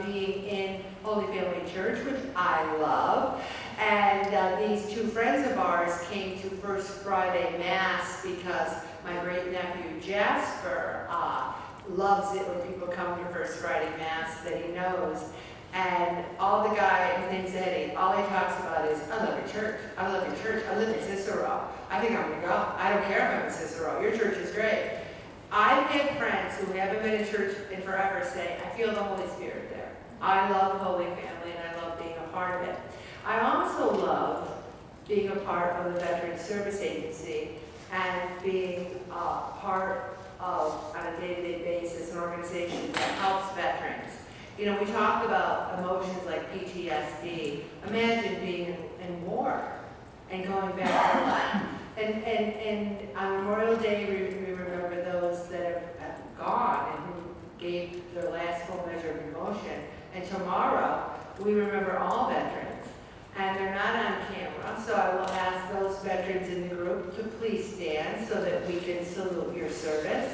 being in Holy Family Church, which I love. And these two friends of ours came to First Friday Mass because my great nephew Jasper loves it when people come to First Friday Mass that he knows. And all the guy, his name's Eddie, all he talks about is, I love your church, I love your church, I live in Cicero. I think I'm gonna go. I don't care if I'm in Cicero, your church is great. I've had friends who haven't been in church in forever say, I feel the Holy Spirit there. I love Holy Family and I love being a part of it. I also love being a part of the Veterans Service Agency and being part of, on a day-to-day basis, an organization that helps veterans. You know, we talk about emotions like PTSD. Imagine being in war and going back to life. And on Memorial Day, we remember those that have gone and who gave their last full measure of emotion. And tomorrow, we remember all veterans. And they're not on camera, so I will ask those veterans in the group to please stand so that we can salute your service.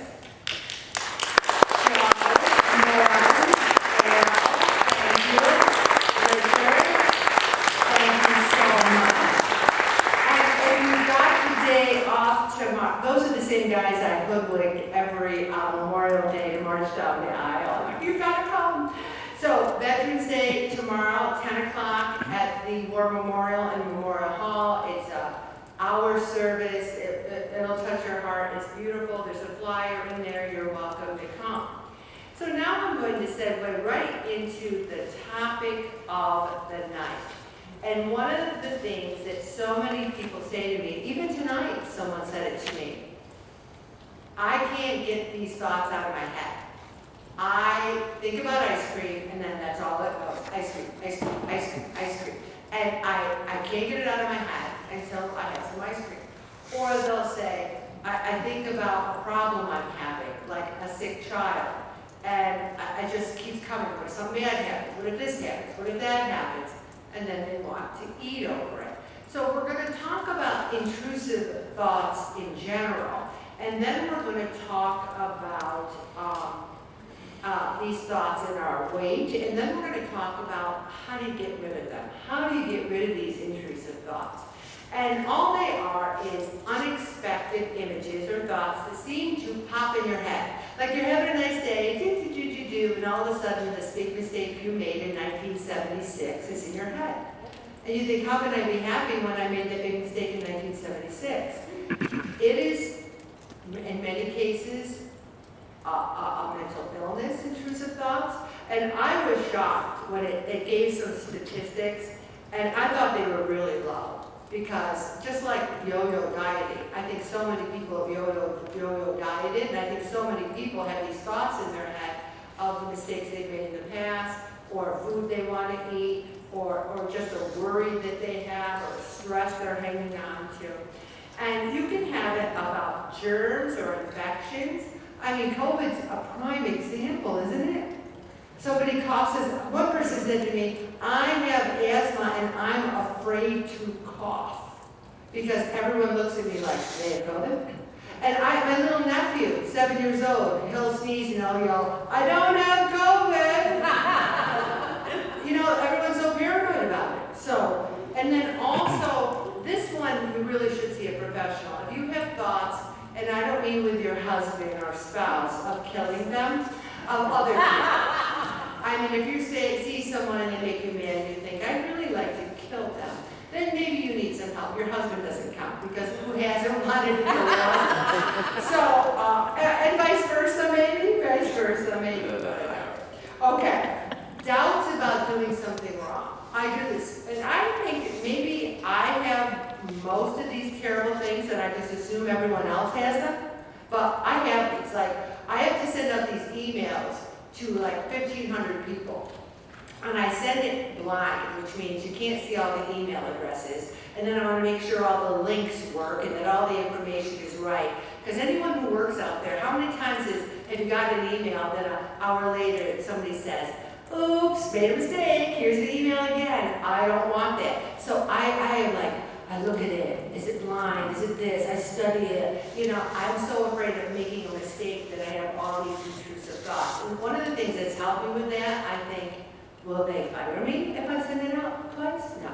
Those are the same guys I hoodwink every Memorial Day and march down the aisle. I'm like, you gotta come. So Veterans Day tomorrow, 10 o'clock at the War Memorial in Memorial Hall. It's an hour service. It'll touch your heart. It's beautiful. There's a flyer in there. You're welcome to come. So now I'm going to segue right into the topic of the night. And one of the things that so many people say to me, even tonight someone said it to me, I can't get these thoughts out of my head. I think about ice cream and then that's all it goes. Ice cream, ice cream, ice cream, ice cream. And I can't get it out of my head until I have some ice cream. Or they'll say, I think about a problem I'm having, like a sick child. And it just keeps coming. What if something bad happens? What if this happens? What if that happens? And then they want to eat over it. So we're going to talk about intrusive thoughts in general, and then we're going to talk about these thoughts in our weight, and then we're going to talk about how do you get rid of them? How do you get rid of these intrusive thoughts? And all they are is unexpected images or thoughts that seem to pop in your head. Like you're having a nice day, and all of a sudden this big mistake you made in 1976 is in your head. And you think, how can I be happy when I made that big mistake in 1976? It is, in many cases, a mental illness, intrusive thoughts. And I was shocked when it gave some statistics, and I thought they were really low. Because just like yo-yo dieting, I think so many people have yo-yo dieted, and I think so many people have these thoughts in their head of the mistakes they've made in the past, or food they want to eat, or just a worry that they have, or stress they're hanging on to. And you can have it about germs or infections. I mean, COVID's a prime example, isn't it? Somebody coughs, one person said to me, I have asthma and I'm afraid to cough because everyone looks at me like, they have COVID? And my little nephew, 7 years old, he'll sneeze and I'll yell, I don't have COVID! You know, everyone's so paranoid about it. So, and then also, this one you really should see a professional. If you have thoughts, and I don't mean with your husband or spouse, of killing them, of other people. I mean, if you see someone and they make you mad and you think, I'd really like to kill them, then maybe you need some help. Your husband doesn't count because who hasn't wanted to kill their husband? So, and vice versa maybe? Vice versa maybe. Okay, doubts about doing something wrong. I do this, and I think maybe I have most of these terrible things and I just assume everyone else has them, but I have these. Like, I have to send out these emails to like 1,500 people. And I send it blind, which means you can't see all the email addresses. And then I want to make sure all the links work and that all the information is right. Because anyone who works out there, how many times have you got an email that an hour later somebody says, oops, made a mistake, here's the email again. I don't want that. So I am like, I look at it. Is it blind? Is it this? I study it. You know, I'm so afraid of making a mistake that I have all these intrusive thoughts. And one of the things that's helped me with that, I think, Will they fire me if I send it out twice? No.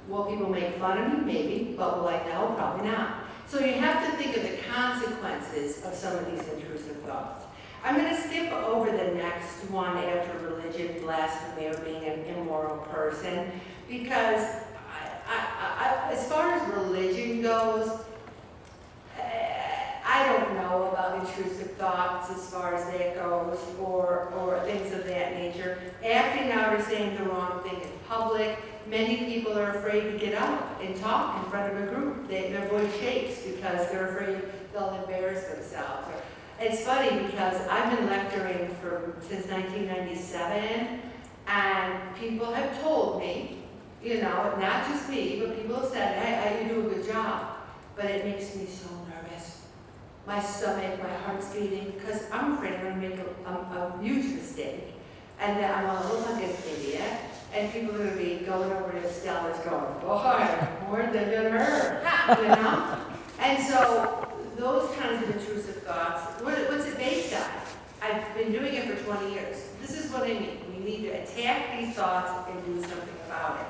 Will people make fun of me? Maybe, but will I know? Probably not. So you have to think of the consequences of some of these intrusive thoughts. I'm going to skip over the next one after religion, blasphemy, or being an immoral person, because as far as religion goes, I don't know about intrusive thoughts as far as that goes, or things of that nature. Acting out or saying the wrong thing in public. Many people are afraid to get up and talk in front of a group. Their voice shakes because they're afraid they'll embarrass themselves. It's funny because I've been lecturing since 1997, and people have told me, you know, not just me, but people have said, hey, you do a good job, but it makes me so nervous. My stomach, my heart's beating, because I'm afraid I'm going to make a huge mistake, and that I'm going to look like an idiot, and people are going to be going over to Stella's going, boy, more than her, you know? And so those kinds of intrusive thoughts, what's it based on? I've been doing it for 20 years. This is what I mean. We need to attack these thoughts and do something about it.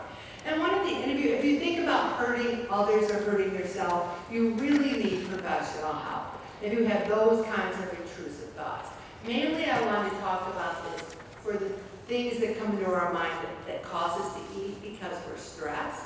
And one of the interviews, if you think about hurting others or hurting yourself, you really need professional help if you have those kinds of intrusive thoughts. Mainly I want to talk about this for the things that come into our mind that cause us to eat because we're stressed,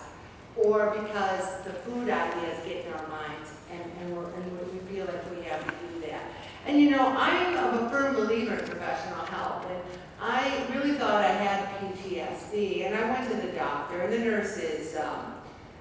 or because the food ideas get in our minds and we feel like we have to do that. And you know, I'm a firm believer in professional help, and I really thought I had PTSD, and I went to the doctor, and the nurses,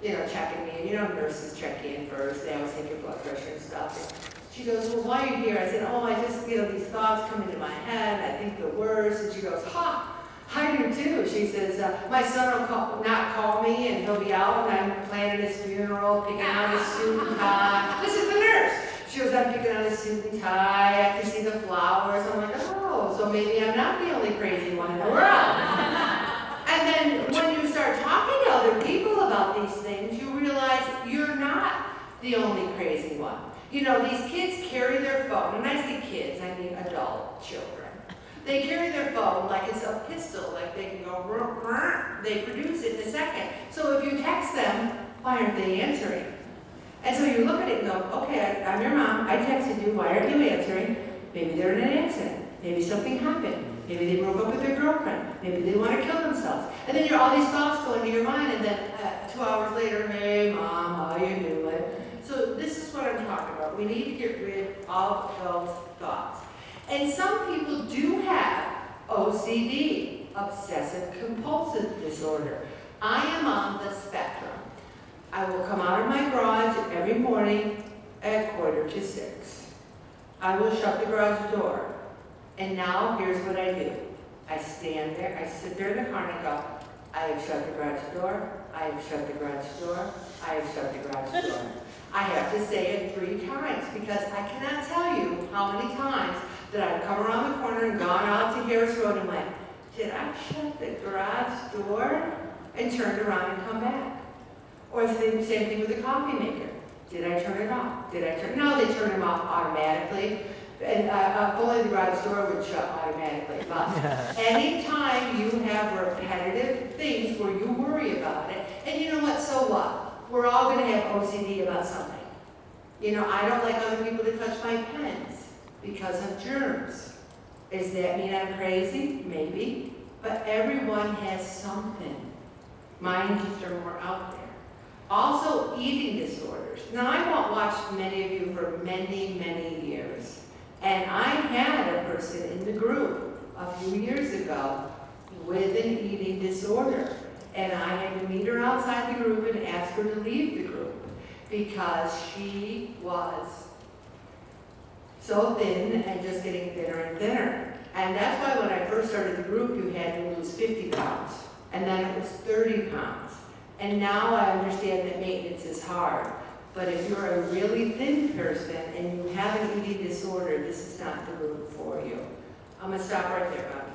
you know, checking me, and you know, nurses check in first, they always take your blood pressure and stuff. And she goes, well, why are you here? I said, oh, I just, you know, these thoughts come into my head, I think the worst, and she goes, ha! I do too. She says, my son will not call me and he'll be out and I'm planning his funeral, picking out his suit and tie. This is the nurse. She goes, I'm picking out his suit and tie. I can see the flowers. I'm like, oh, so maybe I'm not the only crazy one in the world. And then when you start talking to other people about these things, you realize you're not the only crazy one. You know, these kids carry their phone, and I say kids, I mean adult children. They carry their phone like it's a pistol, like they can go, rrr, rrr. They produce it in a second. So if you text them, why aren't they answering? And so you look at it and go, okay, I'm your mom, I texted you, why aren't you answering? Maybe they're in an accident, maybe something happened, maybe they broke up with their girlfriend, maybe they want to kill themselves. And then all these thoughts go into your mind, and then 2 hours later, hey mom, how you doing? So this is what I'm talking about. We need to get rid of those thoughts. And some people do have OCD, obsessive compulsive disorder. I am on the spectrum. I will come out of my garage every morning at 5:45. I will shut the garage door. And now here's what I do. I stand there, I sit there in the car and I go, I have shut the garage door, I have shut the garage door, I have shut the garage door. I have to say it 3 times because I cannot tell you how many times that I've come around the corner and gone out to Harris Road and went, did I shut the garage door? And turned around and come back. Or the same thing with the coffee maker. Did I turn it off? No, they turn them off automatically. And only the garage door would shut automatically. But anytime you have repetitive things where you worry about it, and you know what, so what? We're all going to have OCD about something. You know, I don't like other people to touch my pens because of germs. Does that mean I'm crazy? Maybe. But everyone has something. Mine just are more out there. Also, eating disorders. Now, I won't watch many of you for many, many years. And I had a person in the group a few years ago with an eating disorder. And I had to meet her outside the group and ask her to leave the group because she was so thin and just getting thinner and thinner. And that's why when I first started the group, you had to lose 50 pounds. And then it was 30 pounds. And now I understand that maintenance is hard. But if you're a really thin person and you have an eating disorder, this is not the group for you. I'm going to stop right there, Bob.